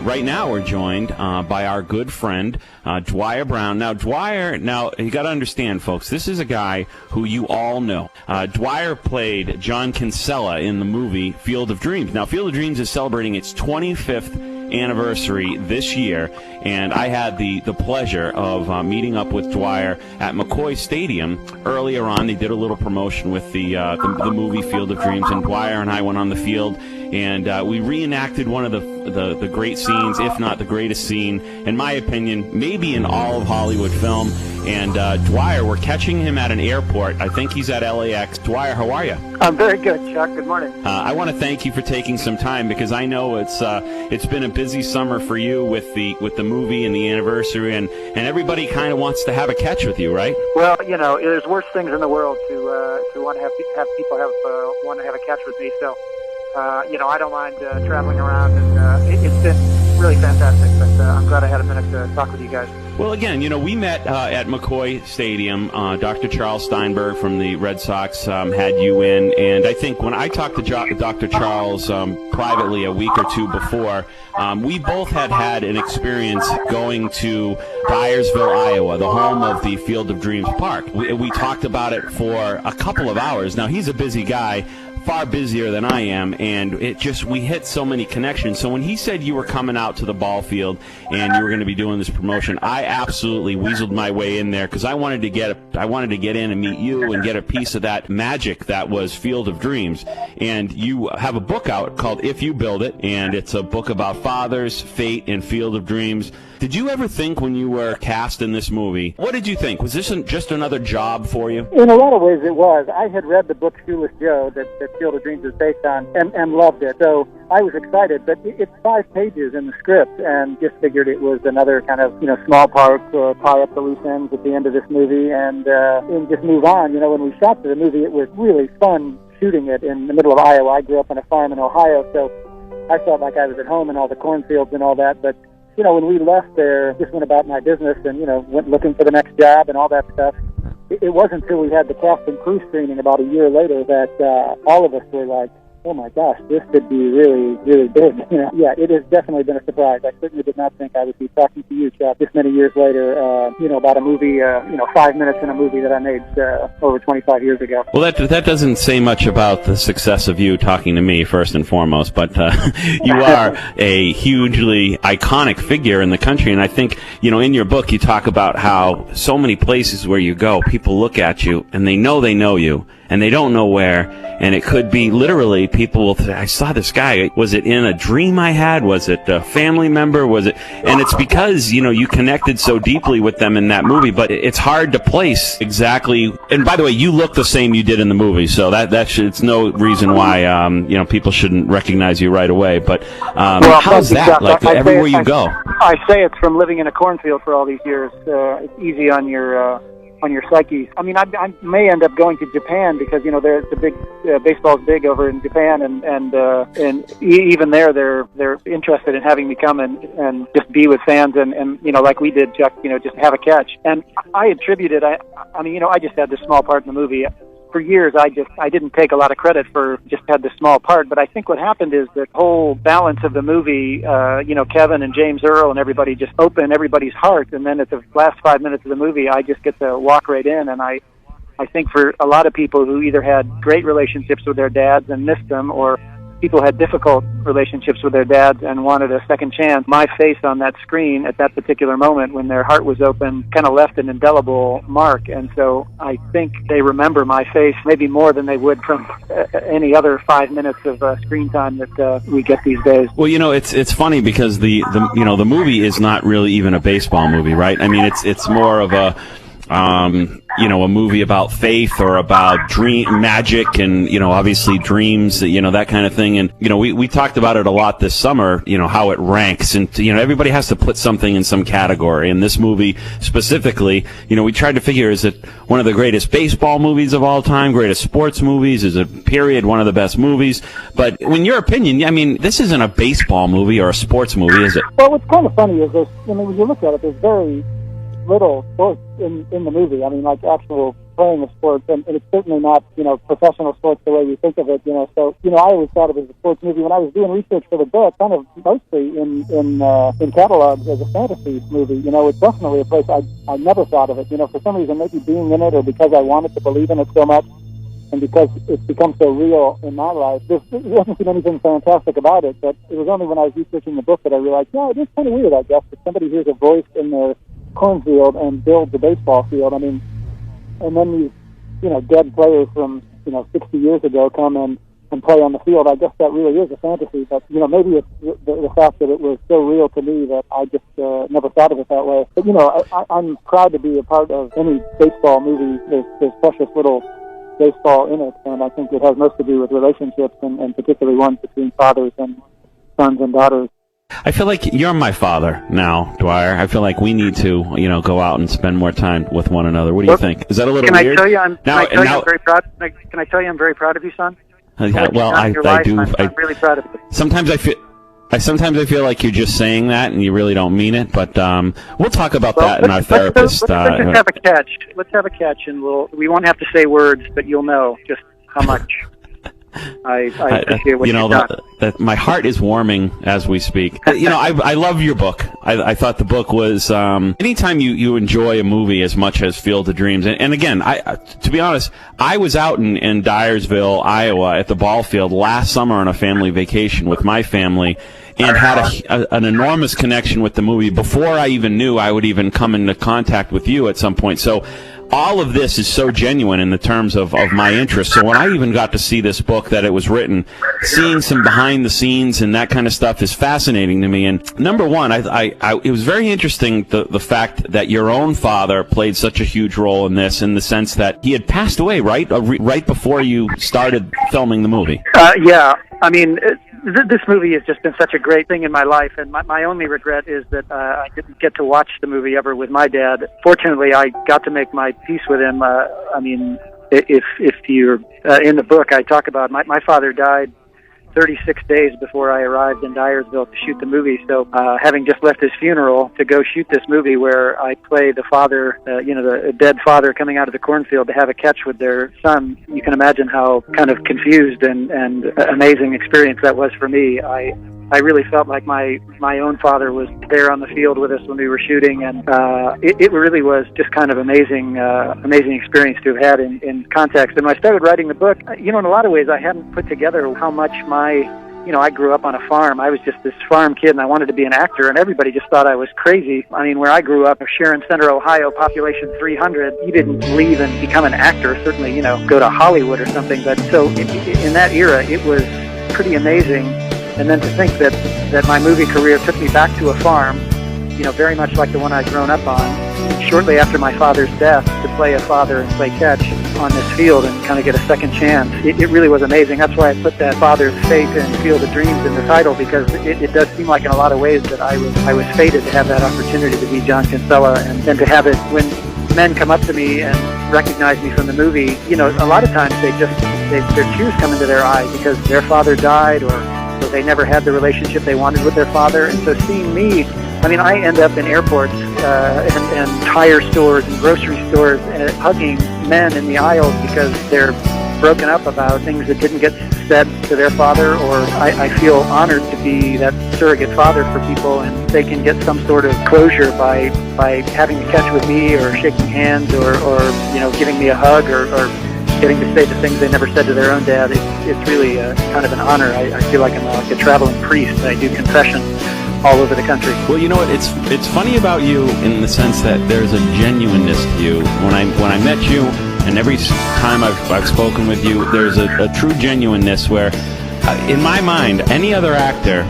right now we're joined by our good friend, Dwier Brown. Now, Dwier, you got to understand, folks, this is a guy who you all know. Dwier played John Kinsella in the movie Field of Dreams. Now, Field of Dreams is celebrating its 25th anniversary this year, and I had the pleasure of meeting up with Dwier at McCoy Stadium earlier on. They did a little promotion with the movie Field of Dreams, and Dwier and I went on the field, and we reenacted one of the great scenes, if not the greatest scene, in my opinion, maybe in all of Hollywood film. And Dwier, we're catching him at an airport. I think he's at LAX. Dwier, how are you? I'm very good, Chuck. Good morning. I want to thank you for taking some time, because I know it's been a busy summer for you with the movie and the anniversary, and everybody kind of wants to have a catch with you, right? Well, there's worse things in the world to want to have people want to have a catch with me. So, I don't mind traveling around, and it's been really fantastic. But I'm glad I had a minute to talk with you guys. Well, again, we met at McCoy Stadium. Dr. Charles Steinberg from the Red Sox had you in, and I think when I talked to Dr. Charles privately a week or two before, we both had an experience going to Dyersville, Iowa, the home of the Field of Dreams Park. We talked about it for a couple of hours. Now, he's a busy guy, far busier than I am, and we hit so many connections. So when he said you were coming out to the ball field and you were going to be doing this promotion, I absolutely weaseled my way in there, because I wanted to get in and meet you and get a piece of that magic that was Field of Dreams. And you have a book out called If You Build It, and it's a book about fathers, fate, and Field of Dreams. Did you ever think when you were cast in this movie, what did you think? Was this just another job for you? In a lot of ways it was. I had read the book Shoeless Joe that Field of Dreams is based on, and loved it. So I was excited, but it's 5 pages in the script, and just figured it was another kind of, small part to tie up the loose ends at the end of this movie, and just move on. When we shot the movie, it was really fun shooting it in the middle of Iowa. I grew up on a farm in Ohio, so I felt like I was at home in all the cornfields and all that, but when we left there, just went about my business and, went looking for the next job and all that stuff. It wasn't until we had the cast and crew screening about a year later that all of us were like, oh my gosh, this could be really, really big. Yeah, it has definitely been a surprise. I certainly did not think I would be talking to you, Chuck, this many years later, about a movie, 5 minutes in a movie that I made over 25 years ago. Well, that doesn't say much about the success of you talking to me, first and foremost, but you are a hugely iconic figure in the country, and I think, in your book you talk about how so many places where you go, people look at you, and they know you, and they don't know where, and it could be literally people will say, I saw this guy. Was it in a dream I had? Was it a family member? Was it? And it's because, you connected so deeply with them in that movie, but it's hard to place exactly. And by the way, you look the same you did in the movie, so it's no reason why, people shouldn't recognize you right away. But how's that? Like everywhere you go? I say it's from living in a cornfield for all these years. It's easy on your psyche. I mean, I may end up going to Japan, because there's the big baseball's big over in Japan, and even there they're interested in having me come and just be with fans and like we did, Chuck, just have a catch. And I attributed, I just had this small part in the movie. For years, I didn't take a lot of credit for just had this small part, but I think what happened is the whole balance of the movie, Kevin and James Earl and everybody just open everybody's heart, and then at the last 5 minutes of the movie, I just get to walk right in, and I think for a lot of people who either had great relationships with their dads and missed them, or people had difficult relationships with their dads and wanted a second chance, my face on that screen at that particular moment when their heart was open kind of left an indelible mark. And so I think they remember my face maybe more than they would from any other 5 minutes of screen time that we get these days. Well, it's funny, because the movie is not really even a baseball movie, right? I mean, it's more of a a movie about faith or about magic and, obviously dreams, that kind of thing. And, we talked about it a lot this summer, how it ranks. And, everybody has to put something in some category. And this movie specifically, we tried to figure, is it one of the greatest baseball movies of all time, greatest sports movies? Is it, period, one of the best movies? But in your opinion, I mean, this isn't a baseball movie or a sports movie, is it? Well, what's kind of funny is when you look at it, there's very little sports in the movie. I mean, like actual playing a sport, and it's certainly not, professional sports the way we think of it, So, I always thought of it as a sports movie. When I was doing research for the book, kind of mostly in catalogs as a fantasy movie, it's definitely a place I never thought of it. For some reason, maybe being in it or because I wanted to believe in it so much, and because it's become so real in my life, there hasn't been anything fantastic about it, but it was only when I was researching the book that I realized, it is kind of weird, I guess, that somebody hears a voice in their cornfield and builds a baseball field. I mean, and then these, dead players from, 60 years ago come and play on the field. I guess that really is a fantasy, but, maybe it's the fact that it was so real to me that I just never thought of it that way. But, I'm proud to be a part of any baseball movie. There's precious little baseball in it, and I think it has most to do with relationships, and particularly ones between fathers and sons and daughters. I feel like you're my father now, Dwyer. I feel like we need to, go out and spend more time with one another. What do you think? Is that a little weird? Can I tell you I'm very proud? Can I tell you I'm very proud of you, son? Well, I do. I'm really proud of you. Sometimes I feel like you're just saying that and you really don't mean it. But we'll talk about that in our therapist. Let's just have a catch. Let's have a catch, and we won't have to say words, but you'll know just how much. I appreciate what you've done. My heart is warming as we speak. I love your book. I thought the book was, anytime you enjoy a movie as much as Field of Dreams, and again, to be honest, I was out in Dyersville, Iowa at the ball field last summer on a family vacation with my family, and had an enormous connection with the movie before I even knew I would even come into contact with you at some point. So all of this is so genuine in the terms of my interest. So when I even got to see this book that it was written, seeing some behind the scenes and that kind of stuff is fascinating to me. And number one, it was very interesting the fact that your own father played such a huge role in this, in the sense that he had passed away, right? Right before you started filming the movie. Yeah. I mean, this movie has just been such a great thing in my life, and my only regret is that I didn't get to watch the movie ever with my dad. Fortunately, I got to make my peace with him. I mean, if you're in the book, I talk about my father died 36 days before I arrived in Dyersville to shoot the movie. So having just left his funeral to go shoot this movie where I play the father, the dead father coming out of the cornfield to have a catch with their son, you can imagine how kind of confused and amazing experience that was for me. I really felt like my own father was there on the field with us when we were shooting, and it really was just kind of amazing experience to have had in context. And when I started writing the book, in a lot of ways I hadn't put together how much I grew up on a farm. I was just this farm kid, and I wanted to be an actor, and everybody just thought I was crazy. I mean, where I grew up, Sharon Center, Ohio, population 300, you didn't leave and become an actor, certainly, go to Hollywood or something. But so in that era, it was pretty amazing. And then to think that my movie career took me back to a farm, very much like the one I'd grown up on, shortly after my father's death, to play a father and play catch on this field and kind of get a second chance. It really was amazing. That's why I put that Father's Fate and Field of Dreams in the title, because it does seem like in a lot of ways that I was fated to have that opportunity to be John Kinsella, and to have it when men come up to me and recognize me from the movie. A lot of times their tears come into their eyes because their father died, or they never had the relationship they wanted with their father. And so seeing me, I mean, I end up in airports and tire stores and grocery stores hugging men in the aisles because they're broken up about things that didn't get said to their father, or I feel honored to be that surrogate father for people, and they can get some sort of closure by having a catch with me, or shaking hands, or giving me a hug, or getting to say the things they never said to their own dad. It's really kind of an honor. I feel like I'm like a traveling priest. I do confession all over the country. Well, you know what? It's funny about you in the sense that there's a genuineness to you. When I met you, and every time I've spoken with you, there's a true genuineness where, in my mind, any other actor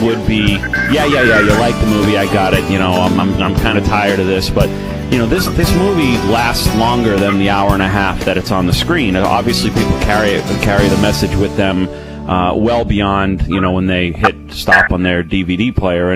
would be, yeah, you like the movie, I got it. I'm kind of tired of this, but. This movie lasts longer than the hour and a half that it's on the screen. Obviously, people carry the message with them well beyond when they hit stop on their DVD player,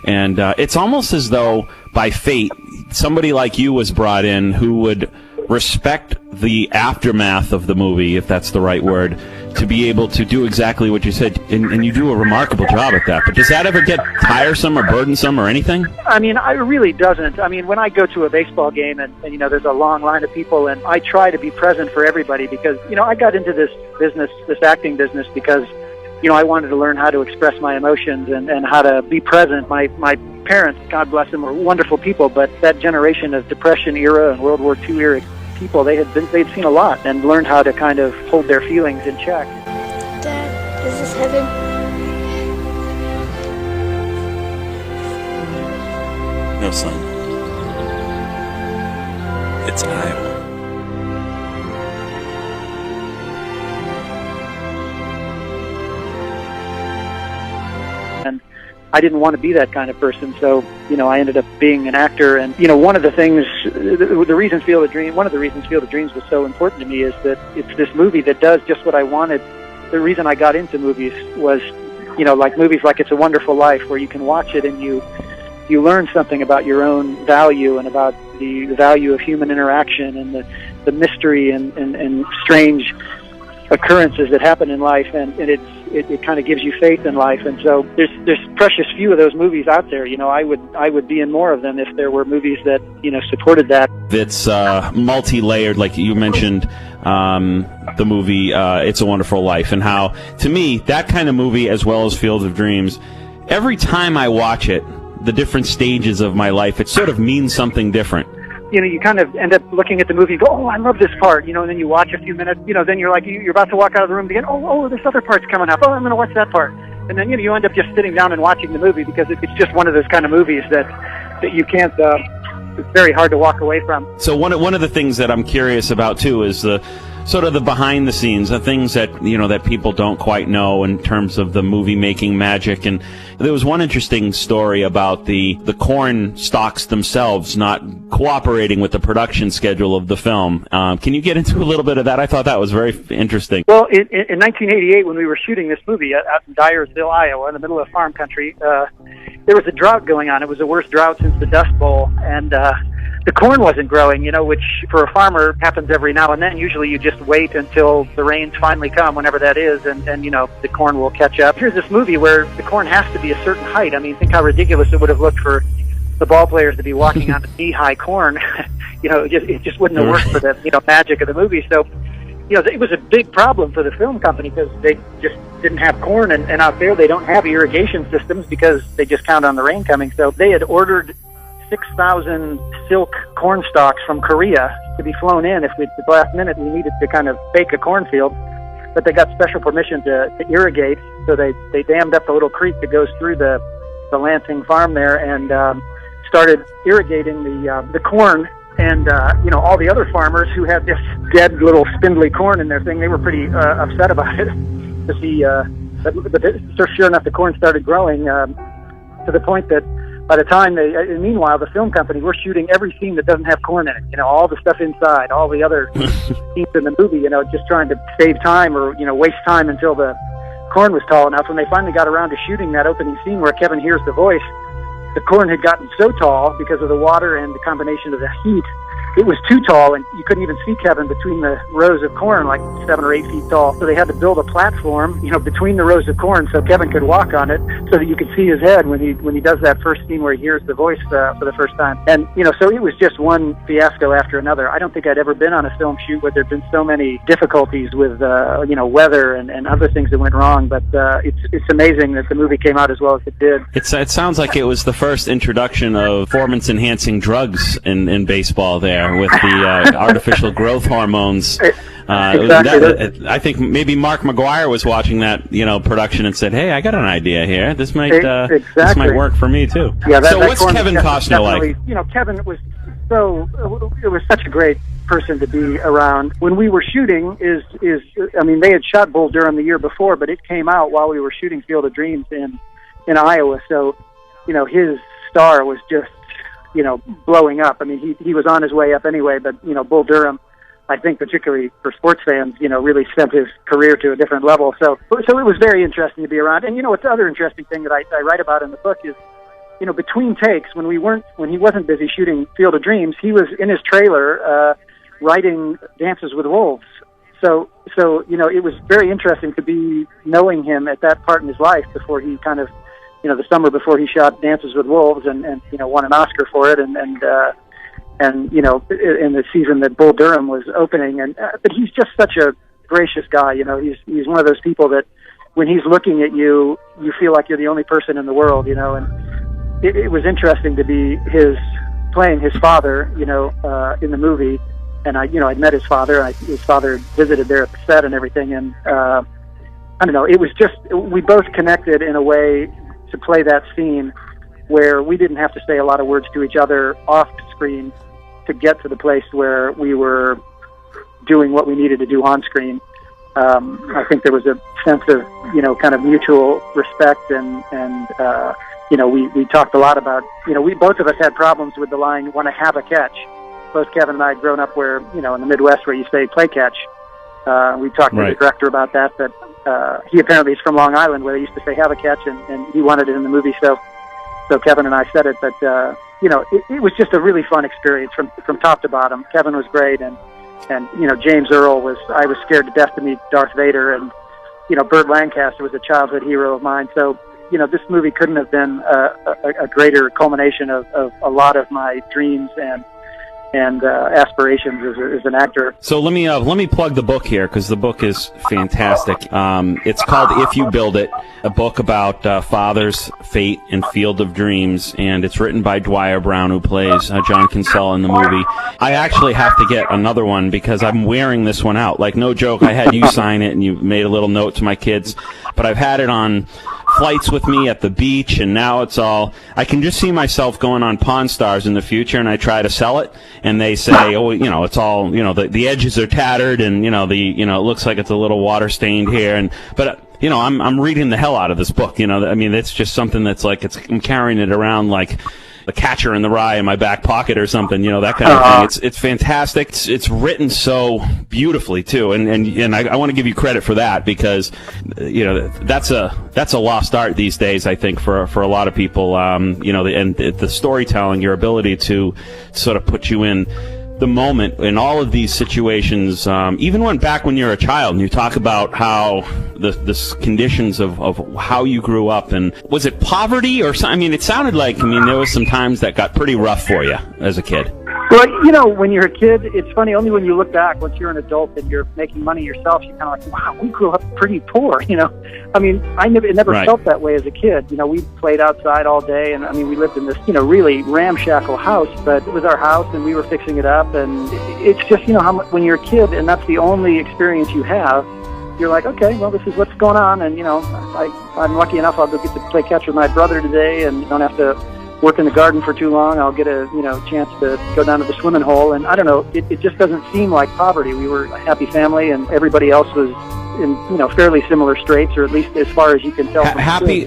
and it's almost as though by fate somebody like you was brought in who would respect the aftermath of the movie, if that's the right word, to be able to do exactly what you said, and you do a remarkable job at that. But does that ever get tiresome or burdensome or anything? I mean, it really doesn't. I mean, when I go to a baseball game and there's a long line of people, and I try to be present for everybody because, I got into this business, this acting business, because, I wanted to learn how to express my emotions and how to be present. My parents, God bless them, were wonderful people, but that generation of Depression era and World War II era people, they'd seen a lot and learned how to kind of hold their feelings in check. Dad, is this heaven? No, son. It's Iowa. And I didn't want to be that kind of person, so I ended up being an actor. And one of the things, the reason Field of Dreams, one of the reasons Field of Dreams was so important to me is that it's this movie that does just what I wanted. The reason I got into movies was, like movies like It's a Wonderful Life, where you can watch it and you learn something about your own value and about the value of human interaction and the mystery and strange occurrences that happen in life, and it kind of gives you faith in life. And so there's precious few of those movies out there. I would be in more of them if there were movies that supported that. It's multi-layered, like you mentioned, the movie It's a Wonderful Life, and how, to me, that kind of movie, as well as Field of Dreams, every time I watch it, the different stages of my life, it sort of means something different. You kind of end up looking at the movie and go, oh, I love this part, and then you watch a few minutes, then you're like, you're about to walk out of the room again, oh, this other part's coming up, oh, I'm going to watch that part. And then, you end up just sitting down and watching the movie because it's just one of those kind of movies that you can't, it's very hard to walk away from. So one of the things that I'm curious about, too, is the sort of the behind the scenes, the things that that people don't quite know in terms of the movie making magic. And there was one interesting story about the corn stalks themselves not cooperating with the production schedule of the film. Can you get into a little bit of that? I thought that was very interesting. Well, in 1988, when we were shooting this movie out in Dyersville, Iowa, in the middle of farm country, there was a drought going on. It was the worst drought since the Dust Bowl, and the corn wasn't growing, which for a farmer happens every now and then. Usually you just wait until the rains finally come, whenever that is, and the corn will catch up. Here's this movie where the corn has to be a certain height. I mean, think how ridiculous it would have looked for the ball players to be walking on knee-high corn. It just wouldn't have worked for the magic of the movie. So, it was a big problem for the film company because they just didn't have corn, and out there they don't have irrigation systems because they just count on the rain coming. So they had ordered 6,000 silk corn stalks from Korea to be flown in if at the last minute we needed to kind of bake a cornfield. But they got special permission to irrigate, so they dammed up the little creek that goes through the Lansing farm there and started irrigating the corn. And all the other farmers who had this dead little spindly corn in their thing, they were pretty upset about it. To see, but sure enough, the corn started growing to the point that by the time meanwhile, the film company, we're shooting every scene that doesn't have corn in it. All the stuff inside, all the other scenes in the movie, just trying to save time or, waste time until the corn was tall enough. When they finally got around to shooting that opening scene where Kevin hears the voice, the corn had gotten so tall because of the water and the combination of the heat. It was too tall, and you couldn't even see Kevin between the rows of corn, like 7 or 8 feet tall. So they had to build a platform, between the rows of corn, so Kevin could walk on it, so that you could see his head when he does that first scene where he hears the voice for the first time. And so it was just one fiasco after another. I don't think I'd ever been on a film shoot where there'd been so many difficulties with weather and other things that went wrong. But it's amazing that the movie came out as well as it did. It sounds like it was the first introduction of performance-enhancing drugs in baseball there. With the artificial growth hormones. Exactly. I think maybe Mark McGuire was watching that production and said, hey, I got an idea here. This might work for me too. Yeah, so what's Kevin Costner like? Kevin was it was such a great person to be around. When we were shooting they had shot Bull Durham the year before, but it came out while we were shooting Field of Dreams in Iowa. So, his star was just blowing up. I mean, he was on his way up anyway, but, Bull Durham, I think particularly for sports fans, really sent his career to a different level. So it was very interesting to be around. And, what's the other interesting thing that I write about in the book is, between takes, when he wasn't busy shooting Field of Dreams, he was in his trailer, writing Dances with Wolves. So it was very interesting to be knowing him at that part in his life before he kind of, the summer before he shot Dances with Wolves and won an Oscar for it, and in the season that Bull Durham was opening, but he's just such a gracious guy. He's one of those people that when he's looking at you, you feel like you're the only person in the world. And it was interesting to be playing his father, in the movie. And I'd met his father. His father visited there at the set and everything. And I don't know, it was just, we both connected in a way to play that scene where we didn't have to say a lot of words to each other off screen to get to the place where we were doing what we needed to do on screen. I think there was a sense of, kind of mutual respect and we talked a lot about, we both of us had problems with the line, "Want to have a catch." Both Kevin and I had grown up where, in the Midwest where you say play catch. We talked to the director about that he apparently is from Long Island where they used to say have a catch, and he wanted it in the movie. So Kevin and I said it, but, it was just a really fun experience from top to bottom. Kevin was great, and James Earl I was scared to death to meet Darth Vader, and, Burt Lancaster was a childhood hero of mine. So, this movie couldn't have been a greater culmination of a lot of my dreams and aspirations as an actor. So let me plug the book here, because the book is fantastic. It's called If You Build It, a book about fathers, fate, and Field of Dreams, and it's written by Dwier Brown, who plays John Kinsella in the movie. I actually have to get another one because I'm wearing this one out. Like, no joke, I had you sign it, and you made a little note to my kids, but I've had it on flights with me at the beach, and now I can just see myself going on Pawn Stars in the future, and I try to sell it, and they say, oh, it's all, the edges are tattered, and, it looks like it's a little water stained here, but I'm reading the hell out of this book, it's just something that's like, I'm carrying it around like The Catcher in the Rye in my back pocket or something, that kind of thing. It's fantastic. It's written so beautifully too, and I want to give you credit for that, because that's a lost art these days, I think, for a lot of people. And the storytelling, your ability to sort of put you in the moment in all of these situations, even back when you're a child, and you talk about how the conditions of how you grew up, and was it poverty or something? It sounded like, there was some times that got pretty rough for you as a kid. Well, when you're a kid, it's funny, only when you look back, once you're an adult and you're making money yourself, you're kind of like, wow, we grew up pretty poor, It never felt that way as a kid. We played outside all day, and, we lived in this, really ramshackle house, but it was our house, and we were fixing it up, and it's just, when you're a kid, and that's the only experience you have, you're like, okay, well, this is what's going on, and, I'm lucky enough, I'll go get to play catch with my brother today, and don't have to work in the garden for too long. I'll get a chance to go down to the swimming hole, and I don't know, it just doesn't seem like poverty. We were a happy family, and everybody else was in fairly similar straits, or at least as far as you can tell. Happy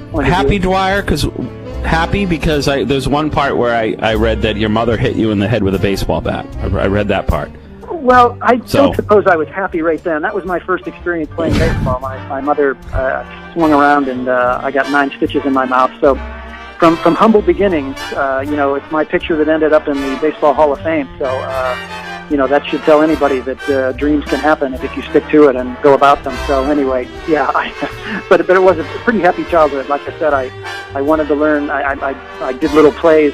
Dwyer, because there's one part where I read that your mother hit you in the head with a baseball bat. I read that part. Well, I don't suppose I was happy right then. That was my first experience playing baseball. My mother swung around, and I got 9 stitches in my mouth. So from humble beginnings, it's my picture that ended up in the Baseball Hall of Fame. So, that should tell anybody that dreams can happen if you stick to it and go about them. So anyway, yeah, but it was a pretty happy childhood. Like I said, I wanted to learn. I did little plays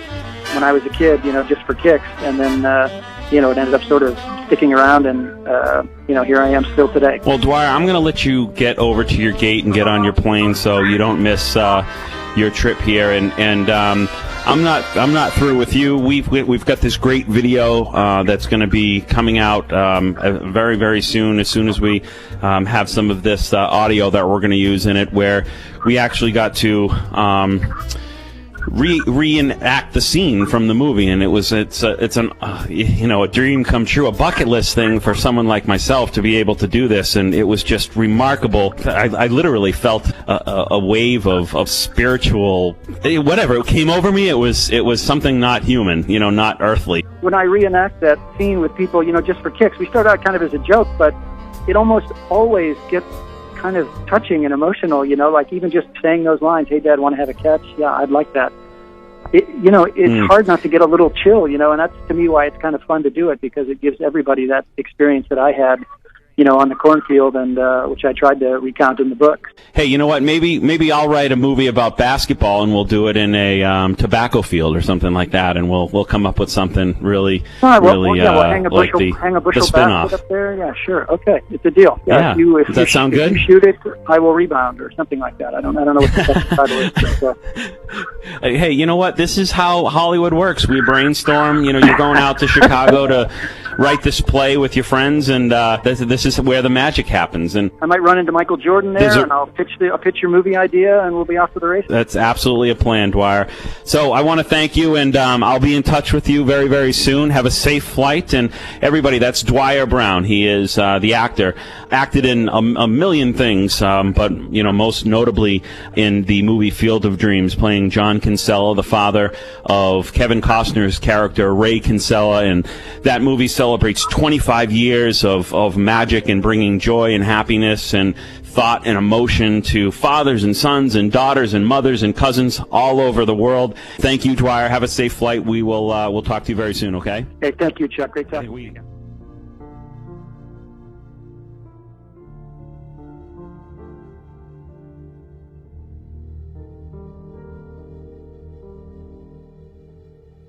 when I was a kid, just for kicks, and then it ended up sort of sticking around, and here I am still today. Well, Dwyer, I'm going to let you get over to your gate and get on your plane so you don't miss your trip here, and I'm not through with you. We've got this great video that's going to be coming out very, very soon. As soon as we have some of this audio that we're going to use in it, where we actually got to reenact the scene from the movie, and it's a dream come true, a bucket list thing for someone like myself to be able to do this, and it was just remarkable. I literally felt a wave of spiritual whatever it came over me. It was something not human, not earthly. When I reenact that scene with people, just for kicks, we start out kind of as a joke, but it almost always gets kind of touching and emotional, like even just saying those lines, "Hey, Dad, want to have a catch?" Yeah, I'd like that. It's hard not to get a little chill, and that's to me why it's kind of fun to do it, because it gives everybody that experience that I had, on the cornfield, and which I tried to recount in the book. Hey, you know what? Maybe I'll write a movie about basketball, and we'll do it in a tobacco field or something like that, and we'll come up with something really we'll hang a like bushel the spin-off. basket up there. Yeah, sure. Okay, it's a deal. Yeah. If Does that sound good? If you shoot it, I will rebound or something like that. I don't know what the second title is. But, Hey, you know what? This is how Hollywood works. We brainstorm. You're going out to Chicago to write this play with your friends, and this is where the magic happens. And I might run into Michael Jordan there, and I'll pitch your movie idea, and we'll be off to the races. That's absolutely a plan, Dwier. So I want to thank you, and I'll be in touch with you very, very soon. Have a safe flight, and everybody, that's Dwier Brown. He is the actor, acted in a million things, but most notably in the movie Field of Dreams, playing John Kinsella, the father of Kevin Costner's character Ray Kinsella, and that movie celebrates 25 years of magic and bringing joy and happiness and thought and emotion to fathers and sons and daughters and mothers and cousins all over the world. Thank you, Dwier. Have a safe flight. We'll talk to you very soon, okay? Hey, thank you, Chuck. Great talking to you again.